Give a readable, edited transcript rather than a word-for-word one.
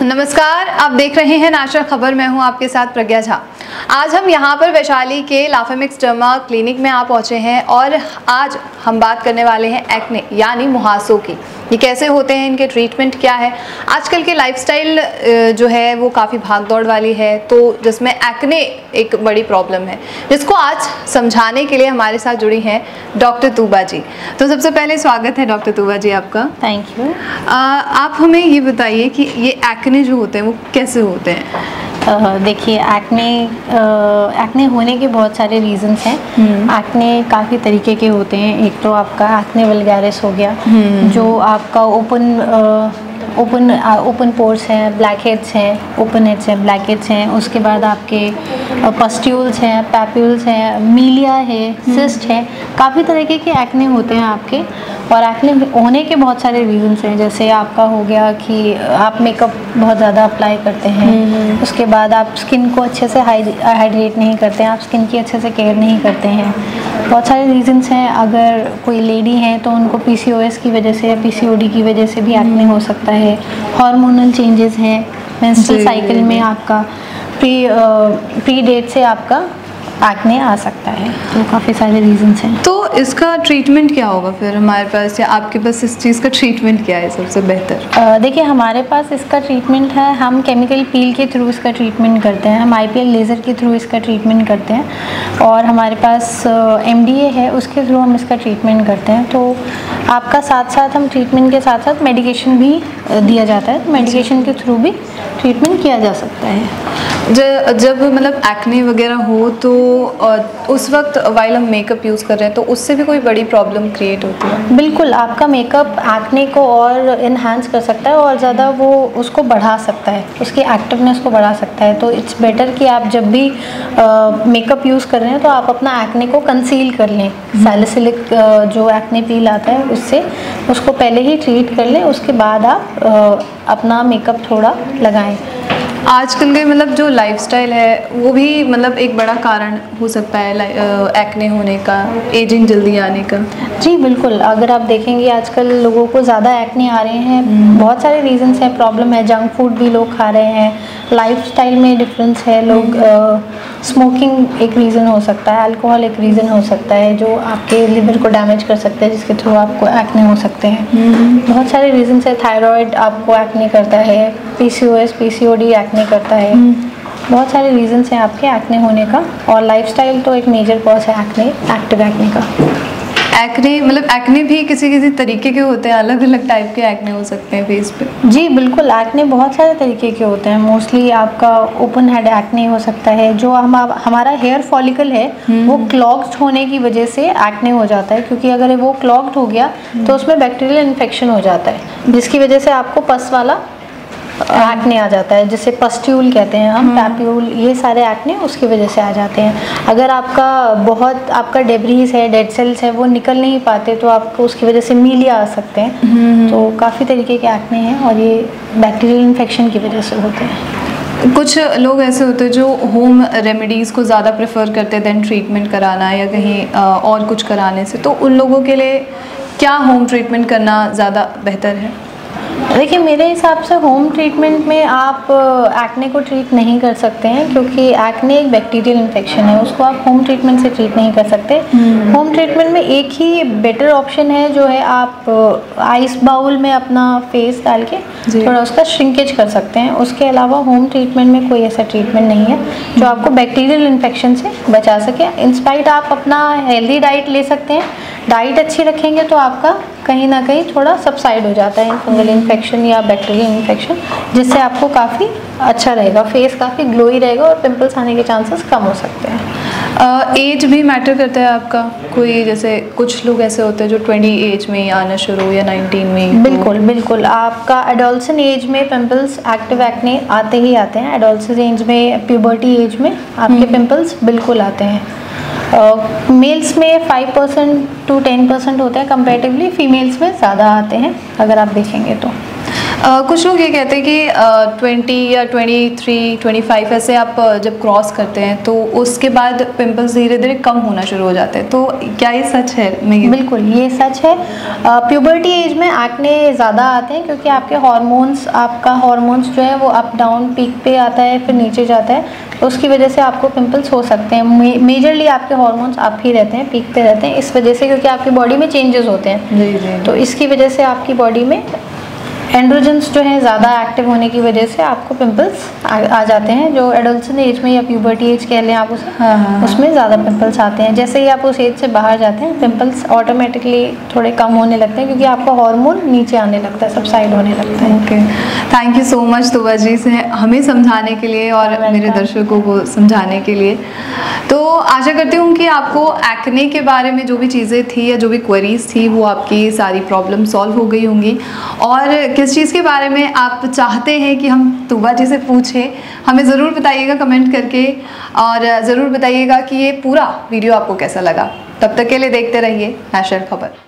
नमस्कार, आप देख रहे हैं नाशर खबर। मैं हूं आपके साथ प्रज्ञा झा। आज हम यहां पर वैशाली के लाफेमिक्स डर्मा क्लिनिक में पहुंचे हैं और आज हम बात करने वाले हैं एक्ने यानी मुहासों की। ये कैसे होते हैं, इनके ट्रीटमेंट क्या है। आजकल के लाइफस्टाइल जो है वो काफ़ी भागदौड़ वाली है, तो जिसमें एक्ने एक बड़ी प्रॉब्लम है, जिसको आज समझाने के लिए हमारे साथ जुड़ी हैं डॉक्टर तूबा जी। तो सबसे पहले स्वागत है डॉक्टर तूबा जी आपका। Thank you. आप हमें ये बताइए कि ये एक्ने जो होते हैं वो कैसे होते हैं। देखिए, एक्ने होने के बहुत सारे रीजंस हैं। एक्ने काफ़ी तरीके के होते हैं। एक तो आपका एक्ने वल्गैरिस हो गया, जो आपका ओपन पोर्स हैं, ब्लैक हेड्स हैं, ओपन हेड्स हैं, ब्लैक हेड्स हैं। उसके बाद आपके पस्ट्यूल्स हैं, पैप्यूल्स हैं, मीलिया है, सिस्ट है। काफ़ी तरीके के एक्ने होते हैं आपके। और एक्ने होने के बहुत सारे रीजंस हैं, जैसे आपका हो गया कि आप मेकअप बहुत ज़्यादा अप्लाई करते हैं, उसके बाद आप स्किन को अच्छे से हाइड्रेट नहीं करते हैं, आप स्किन की अच्छे से केयर नहीं करते हैं। बहुत सारे रीजंस हैं। अगर कोई लेडी है तो उनको PCOS की वजह से या PCOD की वजह से भी एक्ने हो सकता है। हार्मोनल चेंजेस हैं, मेंस्ट्रुअल साइकिल में आपका प्री डेट से आपका एक्ने आ सकता है। तो काफ़ी सारे रीजंस हैं। तो इसका ट्रीटमेंट क्या होगा फिर हमारे पास, या आपके पास इस चीज़ का ट्रीटमेंट क्या है सबसे बेहतर? देखिए, हमारे पास इसका ट्रीटमेंट है, हम केमिकल पील के थ्रू इसका ट्रीटमेंट करते हैं, हम IPL लेज़र के थ्रू इसका ट्रीटमेंट करते हैं, और हमारे पास MDA है, उसके थ्रू हम इसका ट्रीटमेंट करते हैं। तो आपका साथ साथ हम ट्रीटमेंट के साथ साथ मेडिकेशन भी दिया जाता है। मेडिकेशन के थ्रू भी ट्रीटमेंट किया जा सकता है। जब मतलब एक्ने वगैरह हो तो उस वक्त वाइल हम मेकअप यूज़ कर रहे हैं तो उससे भी कोई बड़ी प्रॉब्लम क्रिएट होती है? बिल्कुल, आपका मेकअप एक्ने को और इन्हांस कर सकता है और ज़्यादा वो उसको बढ़ा सकता है, उसकी एक्टिवनेस को बढ़ा सकता है। तो इट्स बेटर कि आप जब भी मेकअप यूज़ कर रहे हैं तो आप अपना एक्ने को कंसील कर लें। सैलिसिलिक जो एक्ने पील आता है उससे उसको पहले ही ट्रीट कर लें, उसके बाद आप अपना मेकअप थोड़ा लगाएं। आजकल के मतलब जो लाइफस्टाइल है वो भी मतलब एक बड़ा कारण हो सकता है एक्ने होने का, एजिंग जल्दी आने का। जी बिल्कुल, अगर आप देखेंगे आजकल लोगों को ज़्यादा एक्ने आ रहे हैं। बहुत सारे रीजंस हैं, प्रॉब्लम है, जंक फूड भी लोग खा रहे हैं, लाइफस्टाइल में डिफरेंस है, लोग स्मोकिंग एक रीज़न हो सकता है, अल्कोहल एक रीज़न हो सकता है जो आपके लिवर को डैमेज कर सकता है, जिसके थ्रू आपको एक्ने हो सकते हैं। बहुत सारे रीजंस है, थायराइड आपको एक्ने करता है, PCOS PCOD एक्ने करता है। बहुत सारे रीजंस हैं आपके एक्ने होने का, और लाइफस्टाइल तो एक मेजर कॉज है एक्ने, एक्टिव एक्ने का। एक्ने मतलब एक्ने भी किसी तरीके के होते हैं, अलग अलग टाइप के एक्ने हो सकते हैं फेस पे? जी बिल्कुल, एक्ने बहुत सारे तरीके के होते हैं। मोस्टली आपका ओपन हेड एक्ने हो सकता है, जो हमारा हेयर फॉलिकल है वो क्लॉग्ड होने की वजह से एक्ने हो जाता है, क्योंकि अगर वो क्लॉग्ड हो गया तो उसमें बैक्टीरियल इन्फेक्शन हो जाता है, जिसकी वजह से आपको पस वाला एक्ने आ जाता है, जिसे पस्ट्यूल कहते हैं हम, पैप्यूल, ये सारे एक्ने उसकी वजह से आ जाते हैं। अगर आपका डेब्रीज है, डेड सेल्स है, वो निकल नहीं पाते तो आपको उसकी वजह से मीलिया आ सकते हैं। तो काफ़ी तरीके के एक्ने हैं और ये बैक्टीरियल इन्फेक्शन की वजह से होते हैं। कुछ लोग ऐसे होते हैं जो होम रेमेडीज़ को ज़्यादा प्रेफर करते हैं देन ट्रीटमेंट कराना या कहीं और कुछ कराने से, तो उन लोगों के लिए क्या होम ट्रीटमेंट करना ज़्यादा बेहतर है? देखिए, मेरे हिसाब से होम ट्रीटमेंट में आप एक्ने को ट्रीट नहीं कर सकते हैं, क्योंकि एक्ने एक बैक्टीरियल इन्फेक्शन है, उसको आप होम ट्रीटमेंट से ट्रीट नहीं कर सकते। होम ट्रीटमेंट में एक ही बेटर ऑप्शन है, जो है आप आइस बाउल में अपना फेस डाल के थोड़ा उसका श्रिंकेज कर सकते हैं। उसके अलावा होम ट्रीटमेंट में कोई ऐसा ट्रीटमेंट नहीं है जो आपको बैक्टीरियल इन्फेक्शन से बचा सके। इंस्पाइट आप अपना हेल्दी डाइट ले सकते हैं। डाइट अच्छी रखेंगे तो आपका कहीं ना कहीं थोड़ा सबसाइड हो जाता है फंगल इन्फेक्शन या बैक्टीरियल इन्फेक्शन, जिससे आपको काफ़ी अच्छा रहेगा, फेस काफ़ी ग्लोई रहेगा और पिंपल्स आने के चांसेस कम हो सकते हैं। एज भी मैटर करता है आपका? कोई जैसे कुछ लोग ऐसे होते हैं जो 20 एज में आना शुरू या 19 में? बिल्कुल बिल्कुल, आपका एडोलसेंट एज में पिंपल्स, एक्टिव एक्ने आते ही आते हैं। एडोलसेंट एज में, प्यूबर्टी एज में आपके पिंपल्स बिल्कुल आते हैं। मेल्स में 5% to 10% होते हैं कंपैरेटिवली, फीमेल्स में ज़्यादा आते हैं अगर आप देखेंगे तो। कुछ लोग ये कहते हैं कि 20 या 23, 25 ऐसे आप जब क्रॉस करते हैं तो उसके बाद पिंपल्स धीरे धीरे कम होना शुरू हो जाते हैं, तो क्या ये सच है? बिल्कुल ये सच है। प्यूबर्टी एज में एक्ने ज़्यादा आते हैं क्योंकि आपके आपका हॉर्मोन्स जो है वो अप डाउन पीक पे आता है फिर नीचे जाता है, तो उसकी वजह से आपको पिंपल्स हो सकते हैं। मेजरली आपके हॉर्मोन्स अप ही रहते हैं, पीक पे रहते हैं, इस वजह से क्योंकि आपकी बॉडी में चेंजेस होते हैं। जी। तो इसकी वजह से आपकी बॉडी में एंड्रोजन्स जो है ज़्यादा एक्टिव होने की वजह से आपको पिंपल्स आ जाते हैं, जो एडोलसेंट एज में या प्यूबर्टी एज कह लें आप उसे, उसमें ज़्यादा पिंपल्स आते हैं। जैसे ही आप उस एज से बाहर जाते हैं पिंपल्स ऑटोमेटिकली थोड़े कम होने लगते हैं क्योंकि आपका हार्मोन नीचे आने लगता है, सबसाइड होने लगता है। Okay, thank you so much Tuba ji से हमें समझाने के लिए और मेरे दर्शकों को समझाने के लिए। तो आशा करती हूँ कि आपको एक्ने के बारे में जो भी चीज़ें थी या जो भी क्वेरीज थी वो आपकी सारी प्रॉब्लम सॉल्व हो गई होंगी, और किस चीज़ के बारे में आप चाहते हैं कि हम तुबा जी से पूछें हमें ज़रूर बताइएगा कमेंट करके, और ज़रूर बताइएगा कि ये पूरा वीडियो आपको कैसा लगा। तब तक के लिए देखते रहिए नेशनल खबर।